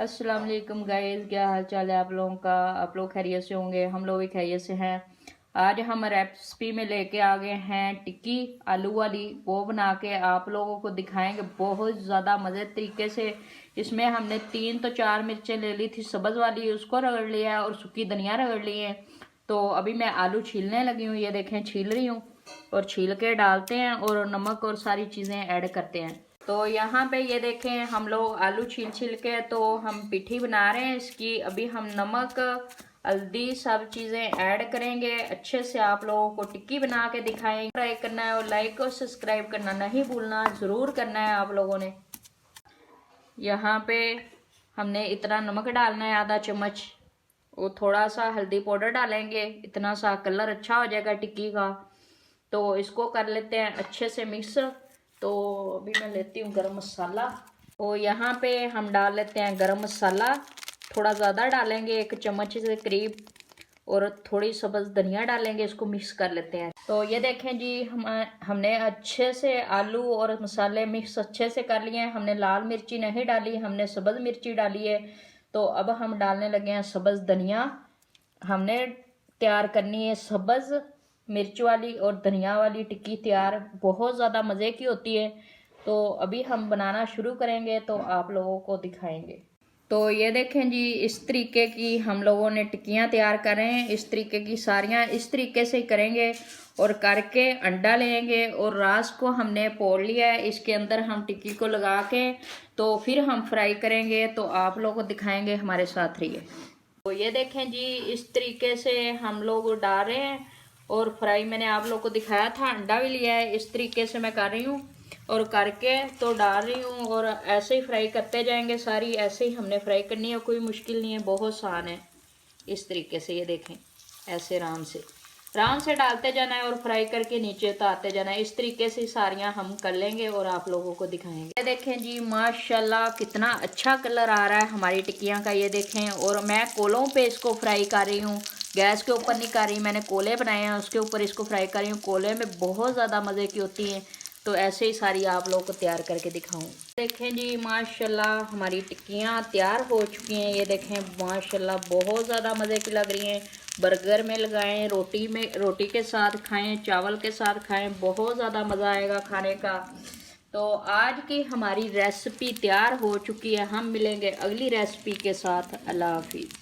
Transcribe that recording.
अस्सलाम वालेकुम गाइस, क्या हाल चाल है आप लोगों का। आप लोग खैरियत से होंगे, हम लोग भी खैरियत से हैं। आज हम रेसिपी में लेके आ गए हैं टिक्की आलू वाली। वो बना के आप लोगों को दिखाएंगे बहुत ज़्यादा मज़े तरीके से। इसमें हमने 3 तो 4 मिर्चें ले ली थी सब्ज़ वाली, उसको रगड़ लिया है और सूखी धनिया रगड़ ली है। तो अभी मैं आलू छीलने लगी हूँ, ये देखें छील रही हूँ। और छील के डालते हैं और नमक और सारी चीज़ें ऐड करते हैं। तो यहाँ पे ये देखें हम लोग आलू छील छील के तो हम पिठी बना रहे हैं इसकी। अभी हम नमक हल्दी सब चीज़ें ऐड करेंगे अच्छे से। आप लोगों को टिक्की बना के दिखाएंगे। ट्राई करना है और लाइक और सब्सक्राइब करना नहीं भूलना, ज़रूर करना है आप लोगों ने। यहाँ पे हमने इतना नमक डालना है, आधा चम्मच। और थोड़ा सा हल्दी पाउडर डालेंगे, इतना सा कलर अच्छा हो जाएगा टिक्की का। तो इसको कर लेते हैं अच्छे से मिक्स। तो अभी मैं लेती हूँ गरम मसाला। और यहाँ पे हम डाल लेते हैं गरम मसाला, थोड़ा ज़्यादा डालेंगे, 1 चम्मच से करीब। और थोड़ी सब्ज़ धनिया डालेंगे, इसको मिक्स कर लेते हैं। तो ये देखें जी, हमने अच्छे से आलू और मसाले मिक्स अच्छे से कर लिए हैं। हमने लाल मिर्ची नहीं डाली, हमने सब्ज़ मिर्ची डाली है। तो अब हम डालने लगे हैं सब्ज़ धनिया। हमने तैयार करनी है सब्ज़ मिर्च वाली और धनिया वाली टिक्की तैयार, बहुत ज़्यादा मज़े की होती है। तो अभी हम बनाना शुरू करेंगे तो आप लोगों को दिखाएंगे। तो ये देखें जी, इस तरीके की हम लोगों ने टिक्कियाँ तैयार कर रहे हैं। इस तरीके की सारियाँ इस तरीके से करेंगे और करके अंडा लेंगे और रास को हमने पोड़ लिया है। इसके अंदर हम टिक्की को लगा के तो फिर हम फ्राई करेंगे। तो आप लोगों को दिखाएंगे, हमारे साथ रहिए। तो ये देखें जी, इस तरीके से हम लोग डाल रहे हैं और फ्राई मैंने आप लोग को दिखाया था। अंडा भी लिया है, इस तरीके से मैं कर रही हूँ और करके तो डाल रही हूँ। और ऐसे ही फ्राई करते जाएंगे, सारी ऐसे ही हमने फ्राई करनी है, कोई मुश्किल नहीं है, बहुत आसान है। इस तरीके से ये देखें, ऐसे आराम से डालते जाना है और फ्राई करके नीचे उतारते जाना है। इस तरीके से सारियां हम कर लेंगे और आप लोगों को दिखाएंगे। ये देखें जी, माशाल्लाह कितना अच्छा कलर आ रहा है हमारी टिक्कियां का। ये देखें, और मैं कोलों पे इसको फ्राई कर रही हूँ, गैस के ऊपर नहीं कर रही। मैंने कोले बनाए हैं, उसके ऊपर इसको फ्राई कर रही हूँ। कोले में बहुत ज़्यादा मज़े की होती हैं। तो ऐसे ही सारी आप लोगों को तैयार करके दिखाऊं। देखें जी, माशाल्लाह हमारी टिक्कियाँ तैयार हो चुकी हैं। ये देखें माशाल्लाह बहुत ज़्यादा मज़े की लग रही हैं। बर्गर में लगाएं, रोटी के साथ खाएं, चावल के साथ खाएं, बहुत ज़्यादा मज़ा आएगा खाने का। तो आज की हमारी रेसिपी तैयार हो चुकी है। हम मिलेंगे अगली रेसिपी के साथ। अल्लाह हाफिज़।